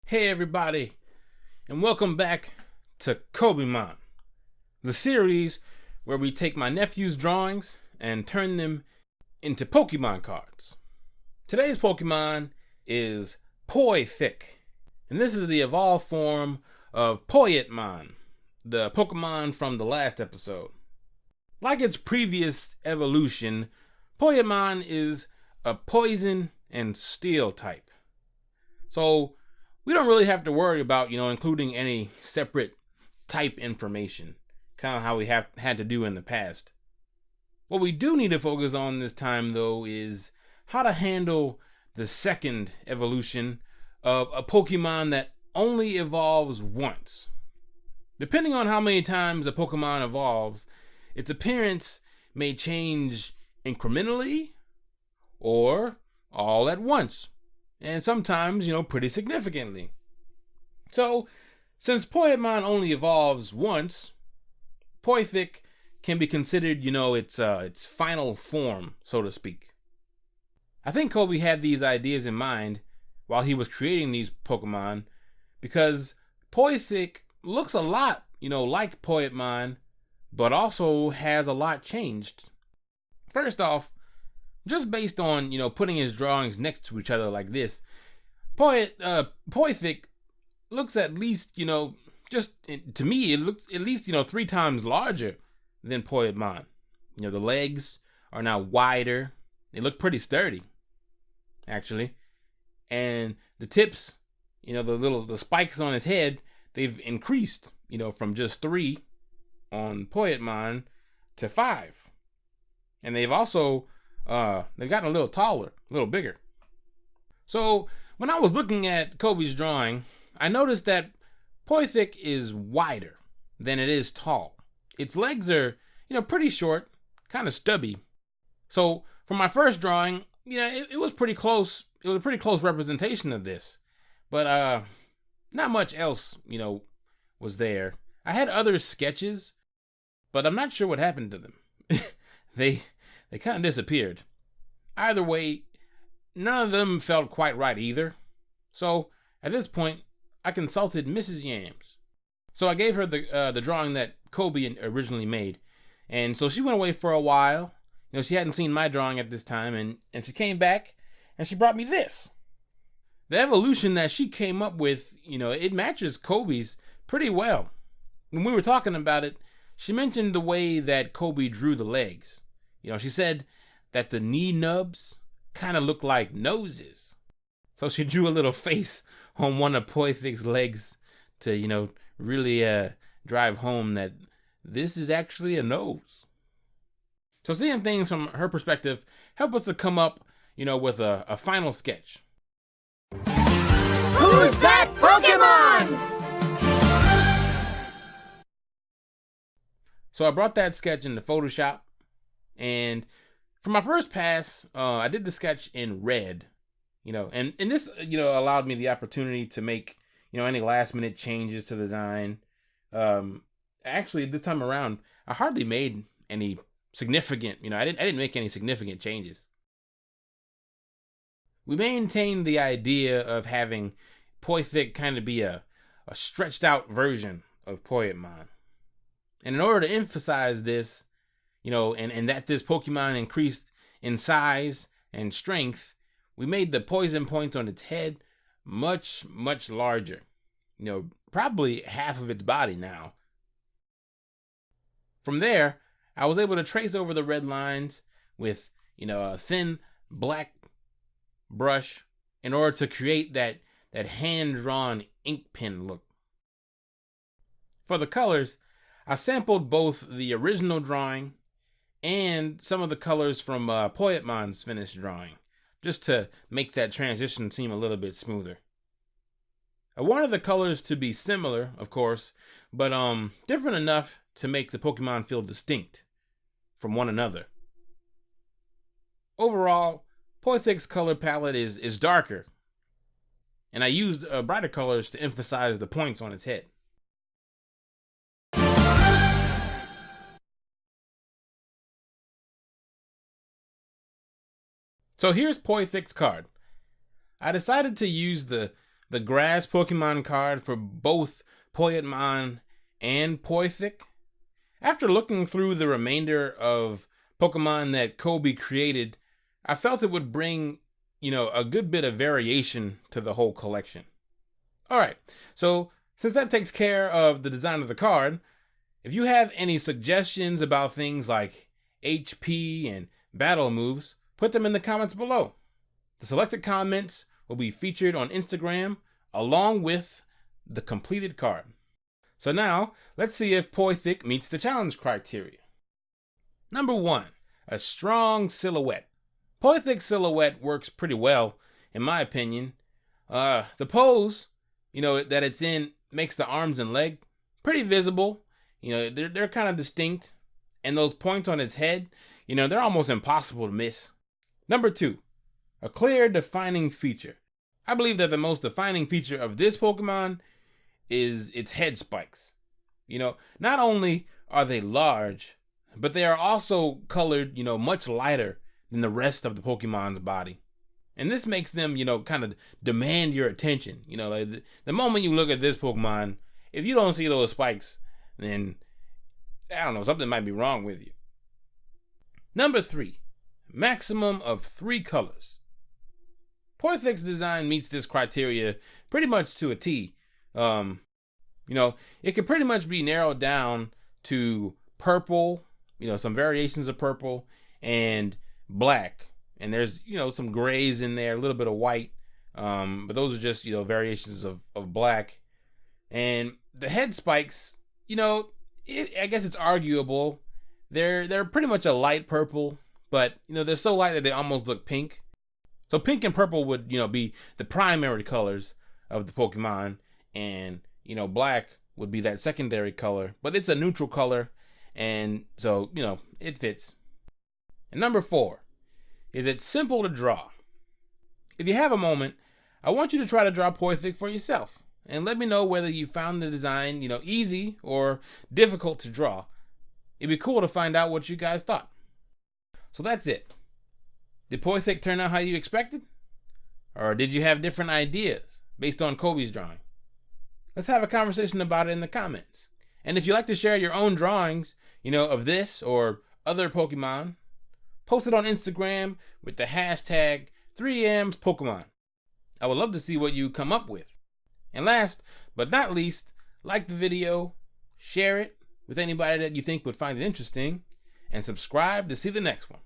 Hey everybody, and welcome back to Khobemon, the series where we take my nephew's drawings and turn them into Pokemon cards. Today's Pokemon is Poithick, and this is the evolved form of Poyetmon, the Pokemon from the last episode. Like its previous evolution, Poyetmon is a poison and steel type. So we don't really have to worry about, including any separate type information, kind of how we had to do in the past. What we do need to focus on this time, though, is how to handle the second evolution of a Pokemon that only evolves once. Depending on how many times a Pokemon evolves, its appearance may change incrementally or all at once. And sometimes, pretty significantly. So, since Poyetmon only evolves once, Poithick can be considered, its final form, so to speak. I think Kobe had these ideas in mind while he was creating these Pokemon because Poithick looks a lot, like Poyetmon, but also has a lot changed. First off, just based on, putting his drawings next to each other like this, Poithick looks at least, to me, it looks at least, 3 times larger than Poyetmon. The legs are now wider. They look pretty sturdy, actually. And the tips, the spikes on his head, they've increased, from just 3 on Poyetmon to 5. And they've also they've gotten a little taller, a little bigger. So when I was looking at Kobe's drawing, I noticed that Poithick is wider than it is tall. Its legs are, pretty short, kind of stubby. So for my first drawing, it was pretty close. It was a pretty close representation of this, but not much else, was there. I had other sketches, but I'm not sure what happened to them. They kind of disappeared. Either way, none of them felt quite right either. So at this point, I consulted Mrs. Yams. So I gave her the drawing that Kobe originally made, and so she went away for a while. She hadn't seen my drawing at this time, and she came back and she brought me this. The evolution that she came up with, it matches Kobe's pretty well. When we were talking about it, she mentioned the way that Kobe drew the legs. She said that the knee nubs kind of look like noses. So she drew a little face on one of Poithick's legs to, really drive home that this is actually a nose. So seeing things from her perspective help us to come up, with a final sketch. Who's that Pokemon? So I brought that sketch into Photoshop, and for my first pass, I did the sketch in red, and this, allowed me the opportunity to make, any last minute changes to the design. Actually, this time around, I hardly made any significant, I didn't make any significant changes. We maintained the idea of having Poithick kind of be a stretched out version of Poyetmon. And in order to emphasize this, and that this Pokemon increased in size and strength, we made the poison points on its head much, much larger. Probably half of its body now. From there, I was able to trace over the red lines with, a thin black brush in order to create that hand-drawn ink pen look. For the colors, I sampled both the original drawing and some of the colors from Poyetmon's finished drawing, just to make that transition seem a little bit smoother. I wanted the colors to be similar, of course, but different enough to make the Pokemon feel distinct from one another. Overall, Poithick's color palette is darker, and I used brighter colors to emphasize the points on its head. So here's Poithick's card. I decided to use the the grass Pokemon card for both Poyetmon and Poythic. After looking through the remainder of Pokemon that Kobe created, I felt it would bring, a good bit of variation to the whole collection. Alright, so since that takes care of the design of the card, if you have any suggestions about things like HP and battle moves, put them in the comments below. The selected comments will be featured on Instagram along with the completed card. So now, let's see if Poythic meets the challenge criteria. Number 1, a strong silhouette. Poythic's silhouette works pretty well, in my opinion. The pose, that it's in makes the arms and leg pretty visible. They're kind of distinct. And those points on its head, they're almost impossible to miss. Number 2, a clear defining feature. I believe that the most defining feature of this Pokemon is its head spikes. Not only are they large, but they are also colored, much lighter than the rest of the Pokemon's body. And this makes them, kind of demand your attention. Like the moment you look at this Pokemon, if you don't see those spikes, then, I don't know, something might be wrong with you. Number 3, maximum of 3 colors. Poythic's design meets this criteria pretty much to a T. It can pretty much be narrowed down to purple, some variations of purple, and black. And there's, some grays in there, a little bit of white. But those are just, variations of black. And the head spikes, I guess it's arguable. They're pretty much a light purple, but, they're so light that they almost look pink. So pink and purple would, be the primary colors of the Pokemon. And, black would be that secondary color. But it's a neutral color. And so, it fits. And number 4, is it simple to draw? If you have a moment, I want you to try to draw Poythic for yourself. And let me know whether you found the design, easy or difficult to draw. It'd be cool to find out what you guys thought. So that's it. Did Poythic turn out how you expected? Or did you have different ideas based on Kobe's drawing? Let's have a conversation about it in the comments. And if you'd like to share your own drawings, of this or other Pokemon, post it on Instagram with the hashtag 3YamsPokemon. I would love to see what you come up with. And last but not least, like the video, share it with anybody that you think would find it interesting, and subscribe to see the next one.